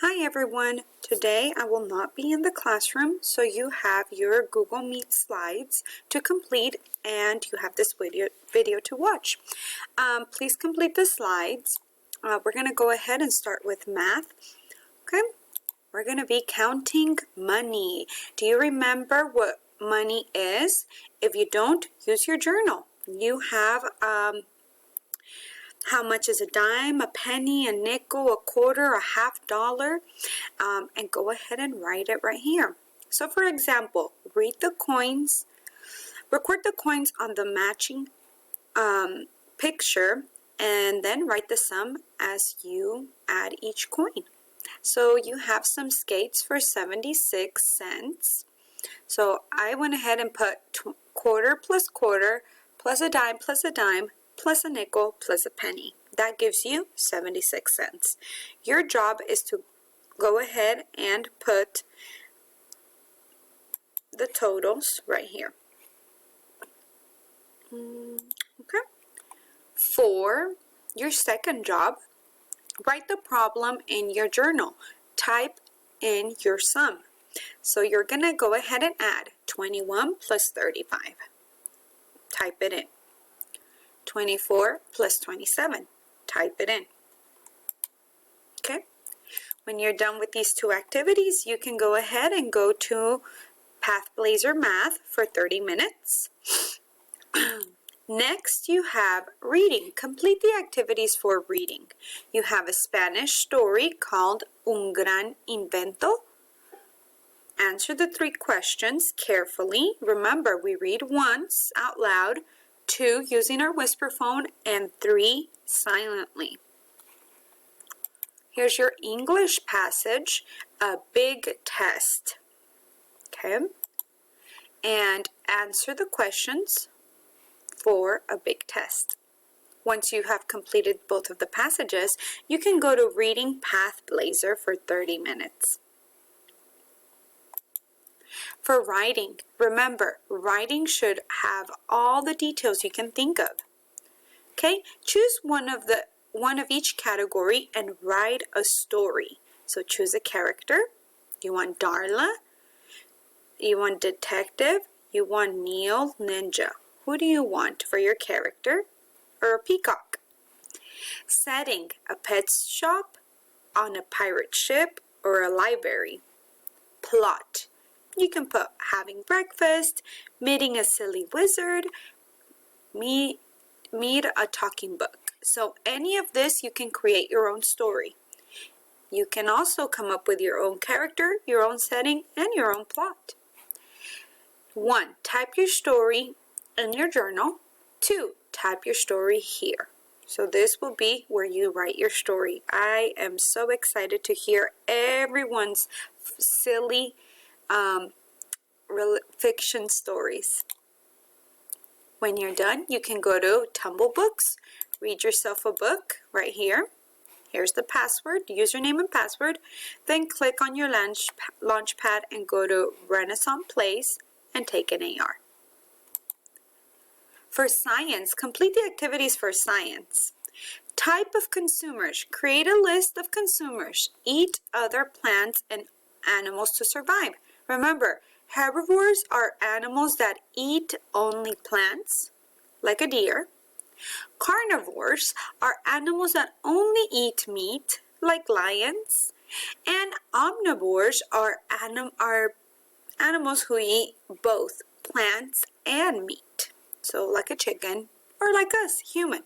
Hi everyone, today I will not be in the classroom, so you have your Google Meet slides to complete and you have this video to watch. Please complete the slides. We're going to go ahead and start with math. Okay, we're going to be counting money. Do you remember what money is? If you don't, use your journal. You have how much is a dime, a penny, a nickel, a quarter, a $50, and go ahead and write it right here. So for example, record the coins on the matching picture, and then write the sum as you add each coin. So you have some skates for 76 cents. So I went ahead and put quarter plus a dime plus a nickel plus a penny. That gives you 76 cents. Your job is to go ahead and put the totals right here. Okay. For your second job, write the problem in your journal. Type in your sum. So you're going to go ahead and add 21 plus 35. Type it in. 24 plus 27. Type it in. Okay. When you're done with these two activities, you can go ahead and go to PathBlazer Math for 30 minutes. Next, you have reading. Complete the activities for reading. You have a Spanish story called Un Gran Invento. Answer the 3 questions carefully. Remember, we read once out loud, 2 using our whisper phone, and 3 silently. Here's your English passage, a big test. Okay? And answer the questions for a big test. Once you have completed both of the passages, you can go to Reading PathBlazer for 30 minutes. For writing, remember, writing should have all the details you can think of. Okay, choose one of each category and write a story. So choose a character. You want Darla, you want detective, you want Neil, ninja. Who do you want for your character? Or a peacock? Setting, a pet shop, on a pirate ship, or a library. Plot. You can put having breakfast, meeting a silly wizard, meet a talking book. So any of this, you can create your own story. You can also come up with your own character, your own setting, and your own plot. 1. Type your story in your journal. 2. Type your story here. So this will be where you write your story. I am so excited to hear everyone's silly fiction stories. When you're done, you can go to Tumble Books, read yourself a book right here. Here's the password, username and password. Then click on your launchpad and go to Renaissance Plays and take an AR. For science, complete the activities for science. Type of consumers. Create a list of consumers. Eat other plants and animals to survive. Remember, herbivores are animals that eat only plants, like a deer. Carnivores are animals that only eat meat, like lions. And omnivores are animals who eat both plants and meat. So like a chicken, or like us, human.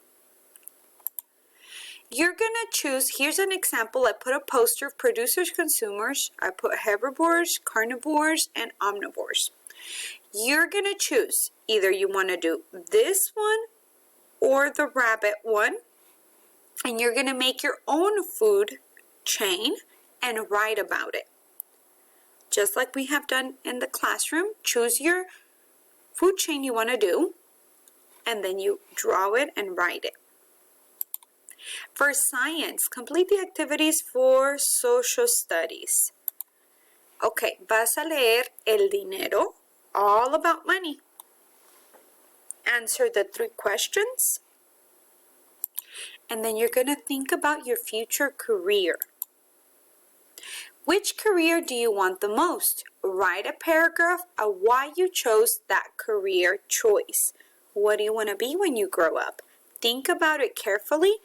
You're going to choose, here's an example, I put a poster of producers, consumers, I put herbivores, carnivores, and omnivores. You're going to choose, either you want to do this one or the rabbit one, and you're going to make your own food chain and write about it. Just like we have done in the classroom, choose your food chain you want to do, and then you draw it and write it. For science, complete the activities for social studies. Okay, vas a leer el dinero, all about money. Answer the 3 questions. And then you're going to think about your future career. Which career do you want the most? Write a paragraph of why you chose that career choice. What do you want to be when you grow up? Think about it carefully,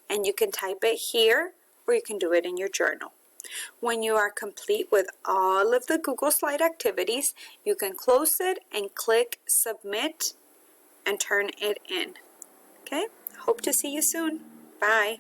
and you can type it here or you can do it in your journal. When you are complete with all of the Google Slide activities, you can close it and click Submit and turn it in. Okay? Hope to see you soon. Bye.